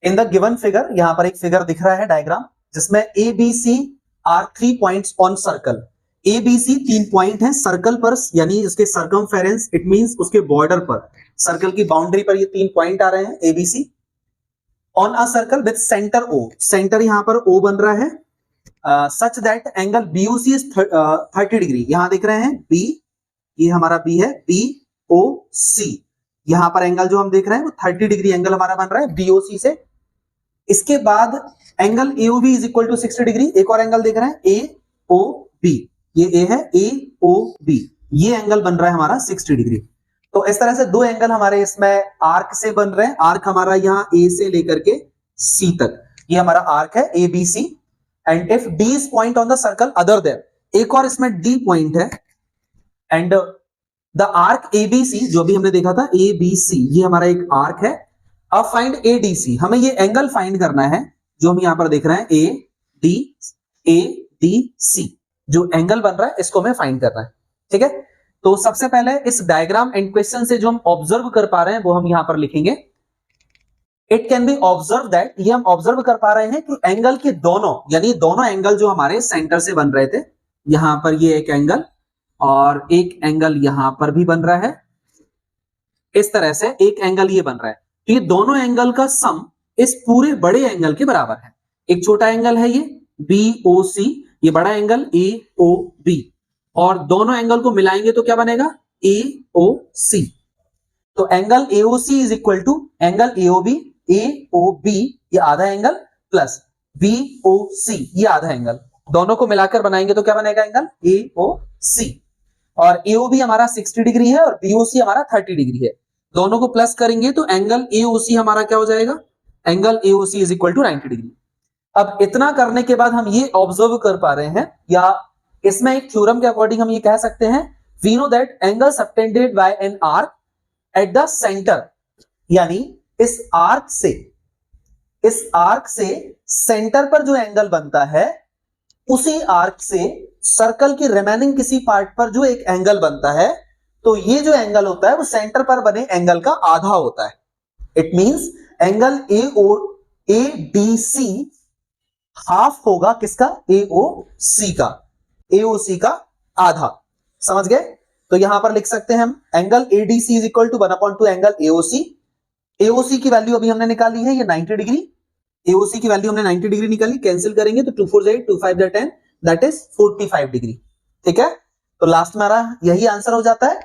In the given figure, यहां पर एक फिगर दिख रहा है डायग्राम, जिसमें A B C are 3 points on circle. A B C 3 point हैं सर्कल पर, यानी इसके सर्कमफेरेंस, इट मींस उसके बॉर्डर पर, सर्कल की बाउंड्री पर ये 3 पॉइंट आ रहे हैं A B C on a circle with centre O. Centre यहां पर ओ बन रहा है, such that angle BOC is 30 degree. यहां देख रहे हैं बी, ये हमारा बी है, BOC, यहां पर एंगल जो हम देख रहे हैं वो 30 डिग्री एंगल हमारा बन रहा है BOC से। इसके बाद angle AOB is equal to 60 degree. एक और एंगल देख रहे हैं AOB, ये A है, AOB, ये एंगल बन रहा है हमारा 60 डिग्री। तो इस तरह से दो एंगल हमारे इसमें आर्क से बन रहे हैं। आर्क हमारा यहां A से लेकर के C तक, ये हमारा आर्क है ABC। And if D is point on the circle other than, एक और इसमें D पॉइंट है, एंड द आर्क ABC, जो भी हमने देखा था ABC, ये हमारा एक आर्क है। अब फाइंड ADC, हमें ये एंगल फाइंड करना है जो हम यहां पर देख रहे हैं ADC, जो एंगल बन रहा है इसको हमें फाइंड करना है। ठीक है, तो सबसे पहले इस डायग्राम एंड क्वेश्चन से जो हम ऑब्जर्व कर पा रहे हैं वो हम यहां पर लिखेंगे। It can be observe that, ये हम ऑब्जर्व कर पा रहे हैं कि एंगल के दोनों, यानी दोनों एंगल जो हमारे सेंटर से बन रहे थे, यहां पर ये एक एंगल और एक एंगल यहां पर भी बन रहा है, इस तरह से एक एंगल ये बन रहा है। तो ये दोनों एंगल का सम इस पूरे बड़े एंगल के बराबर है। एक छोटा एंगल है ये BOC, ये बड़ा एंगल AOB, और दोनों एंगल को मिलाएंगे तो क्या बनेगा AOC। तो angle AOC is equal to angle AOB, ये आधा एंगल प्लस BOC, ये आधा एंगल, दोनों को मिलाकर बनाएंगे तो क्या बनेगा एंगल AOC। और AOB हमारा 60 डिग्री है और BOC हमारा 30 डिग्री है, दोनों को प्लस करेंगे तो एंगल AOC हमारा क्या हो जाएगा, angle AOC is equal to 90 degree. अब इतना करने के बाद हम ये ऑब्जर्व कर पा रहे हैं, या इसमें एक थ्योरम के अकॉर्डिंग हम ये कह सकते हैं, we know that angle subtended by an arc at the centre, यानी इस आर्क से सेंटर पर जो एंगल बनता है, उसी आर्क से सर्कल की रिमेनिंग किसी पार्ट पर जो एक एंगल बनता है, तो ये जो एंगल होता है वो सेंटर पर बने एंगल का आधा होता है। It means angle ADC half होगा किसका, AOC का आधा। समझ गए? तो यहां पर लिख सकते हैं हम angle ADC is equal to 1/2 angle AOC। AOC की वैल्यू अभी हमने निकाली है, ये 90 डिग्री, AOC की वैल्यू हमने 90 डिग्री निकाली, कैंसिल करेंगे तो 2 4 8 2 5 10, दैट इज 45 डिग्री। ठीक है, तो लास्ट में हमारा यही आंसर हो जाता है।